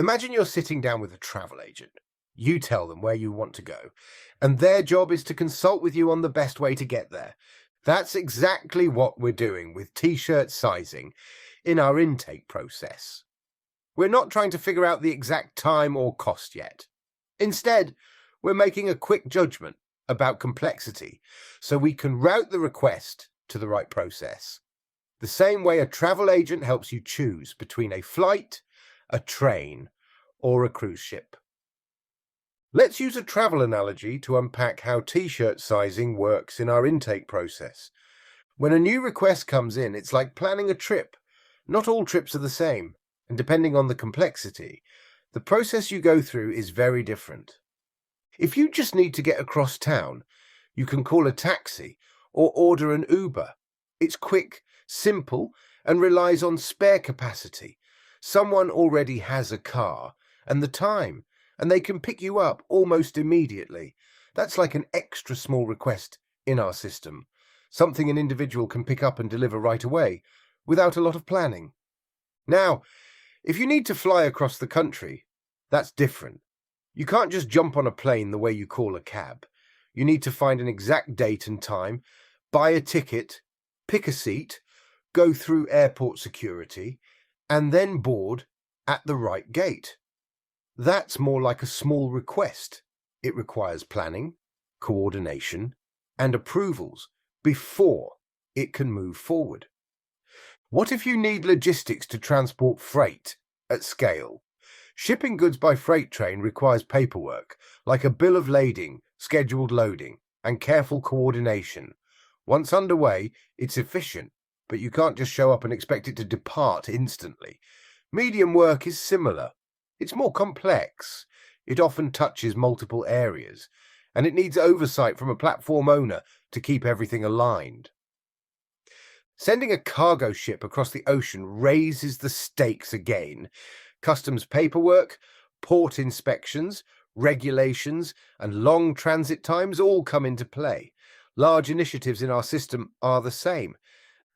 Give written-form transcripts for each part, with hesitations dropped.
Imagine you're sitting down with a travel agent. You tell them where you want to go, and their job is to consult with you on the best way to get there. That's exactly what we're doing with t-shirt sizing in our intake process. We're not trying to figure out the exact time or cost yet. Instead, we're making a quick judgment about complexity so we can route the request to the right process. The same way a travel agent helps you choose between a flight, a train, or a cruise ship. Let's use a travel analogy to unpack how t-shirt sizing works in our intake process. When a new request comes in, it's like planning a trip. Not all trips are the same, and depending on the complexity, the process you go through is very different. If you just need to get across town, you can call a taxi or order an Uber. It's quick, simple, and relies on spare capacity. Someone already has a car and the time, and they can pick you up almost immediately. That's like an extra small request in our system, something an individual can pick up and deliver right away, without a lot of planning. Now, if you need to fly across the country, that's different. You can't just jump on a plane the way you call a cab. You need to find an exact date and time, buy a ticket, pick a seat, go through airport security, and then board at the right gate. That's more like a small request. It requires planning, coordination, and approvals before it can move forward. What if you need logistics to transport freight at scale? Shipping goods by freight train requires paperwork, like a bill of lading, scheduled loading, and careful coordination. Once underway, it's efficient, but you can't just show up and expect it to depart instantly. Medium work is similar. It's more complex. It often touches multiple areas, and it needs oversight from a platform owner to keep everything aligned. Sending a cargo ship across the ocean raises the stakes again. Customs paperwork, port inspections, regulations, and long transit times all come into play. Large initiatives in our system are the same.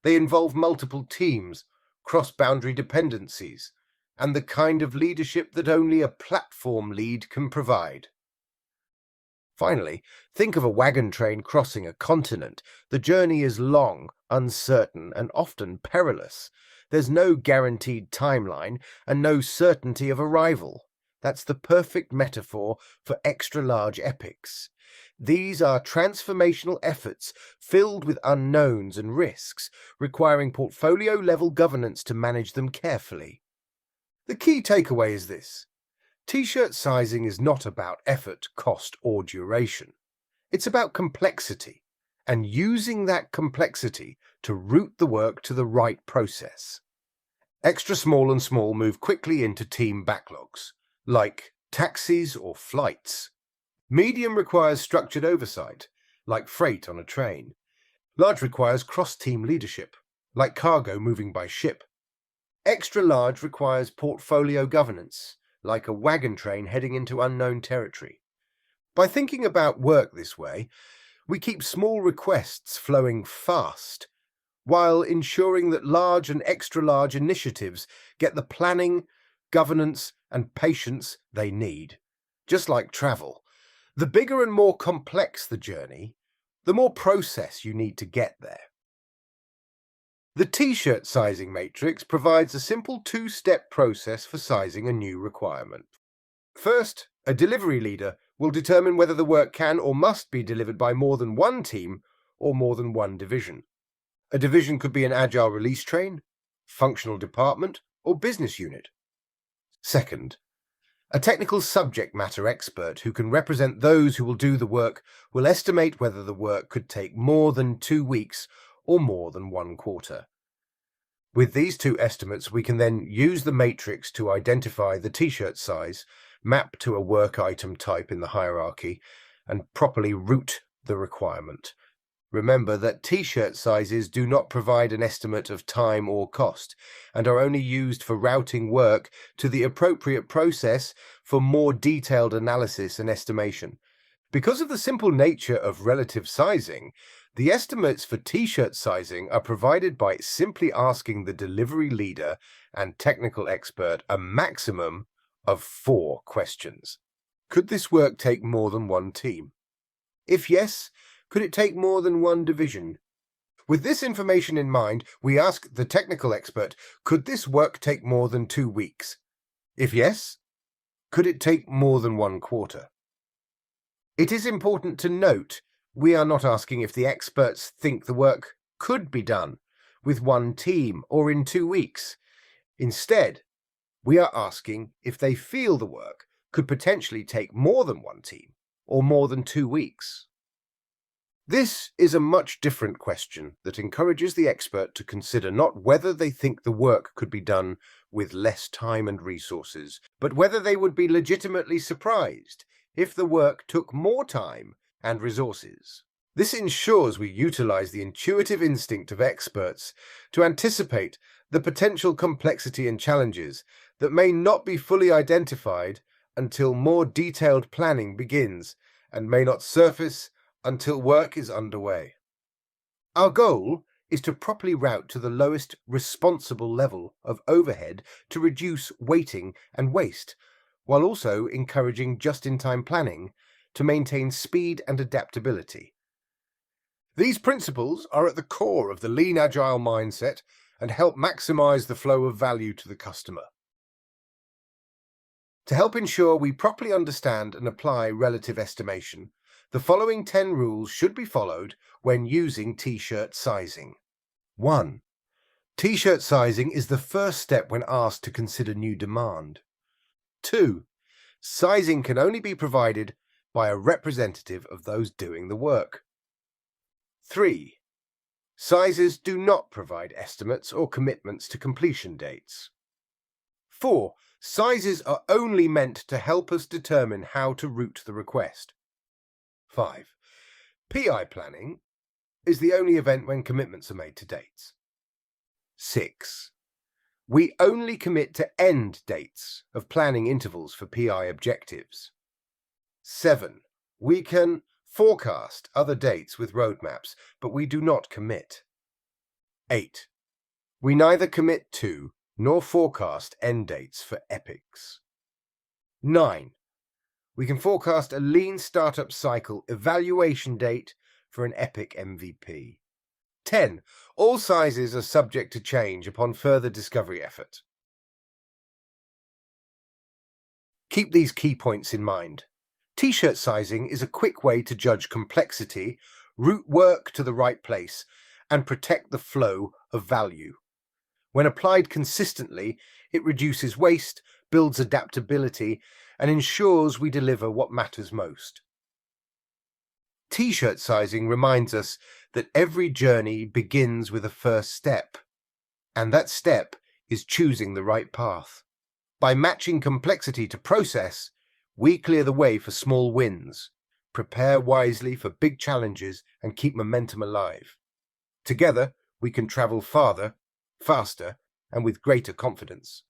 They involve multiple teams, cross-boundary dependencies, and the kind of leadership that only a platform lead can provide. Finally, think of a wagon train crossing a continent. The journey is long, uncertain, and often perilous. There's no guaranteed timeline and no certainty of arrival. That's the perfect metaphor for extra-large epics. These are transformational efforts filled with unknowns and risks, requiring portfolio-level governance to manage them carefully. The key takeaway is this. T-shirt sizing is not about effort, cost, or duration. It's about complexity, and using that complexity to route the work to the right process. Extra small and small move quickly into team backlogs, like taxis or flights. Medium requires structured oversight, like freight on a train. Large requires cross-team leadership, like cargo moving by ship. Extra large requires portfolio governance, like a wagon train heading into unknown territory. By thinking about work this way, we keep small requests flowing fast, while ensuring that large and extra-large initiatives get the planning, governance, and patience they need. Just like travel, the bigger and more complex the journey, the more process you need to get there. The t-shirt sizing matrix provides a simple two-step process for sizing a new requirement. First, a delivery leader will determine whether the work can or must be delivered by more than one team or more than one division. A division could be an agile release train, functional department, or business unit. Second, a technical subject matter expert who can represent those who will do the work will estimate whether the work could take more than 2 weeks or more than 1 quarter. With these two estimates, we can then use the matrix to identify the t-shirt size, map to a work item type in the hierarchy, and properly route the requirement. Remember that t-shirt sizes do not provide an estimate of time or cost, and are only used for routing work to the appropriate process for more detailed analysis and estimation. Because of the simple nature of relative sizing, the estimates for t-shirt sizing are provided by simply asking the delivery leader and technical expert a maximum of 4 questions. Could this work take more than one team? If yes, could it take more than one division? With this information in mind, we ask the technical expert, could this work take more than 2 weeks? If yes, could it take more than 1 quarter? It is important to note we are not asking if the experts think the work could be done with 1 team or in 2 weeks. Instead, we are asking if they feel the work could potentially take more than 1 team or more than 2 weeks. This is a much different question that encourages the expert to consider not whether they think the work could be done with less time and resources, but whether they would be legitimately surprised if the work took more time and resources. This ensures we utilize the intuitive instinct of experts to anticipate the potential complexity and challenges that may not be fully identified until more detailed planning begins and may not surface until work is underway. Our goal is to properly route to the lowest responsible level of overhead to reduce waiting and waste, while also encouraging just-in-time planning to maintain speed and adaptability. These principles are at the core of the lean agile mindset and help maximize the flow of value to the customer. To help ensure we properly understand and apply relative estimation, the following 10 rules should be followed when using T-shirt sizing. 1. T-shirt sizing is the first step when asked to consider new demand. 2. Sizing can only be provided by a representative of those doing the work. 3. Sizes do not provide estimates or commitments to completion dates. 4. Sizes are only meant to help us determine how to route the request. 5. PI planning is the only event when commitments are made to dates. 6. We only commit to end dates of planning intervals for PI objectives. 7. We can forecast other dates with roadmaps, but we do not commit. 8. We neither commit to nor forecast end dates for epics. 9. We can forecast a lean startup cycle evaluation date for an epic MVP. 10. All sizes are subject to change upon further discovery effort. Keep these key points in mind. T-shirt sizing is a quick way to judge complexity, route work to the right place, and protect the flow of value. When applied consistently, it reduces waste, builds adaptability, and ensures we deliver what matters most. T-shirt sizing reminds us that every journey begins with a first step, and that step is choosing the right path. By matching complexity to process, we clear the way for small wins, prepare wisely for big challenges, and keep momentum alive. Together, we can travel farther, faster, and with greater confidence.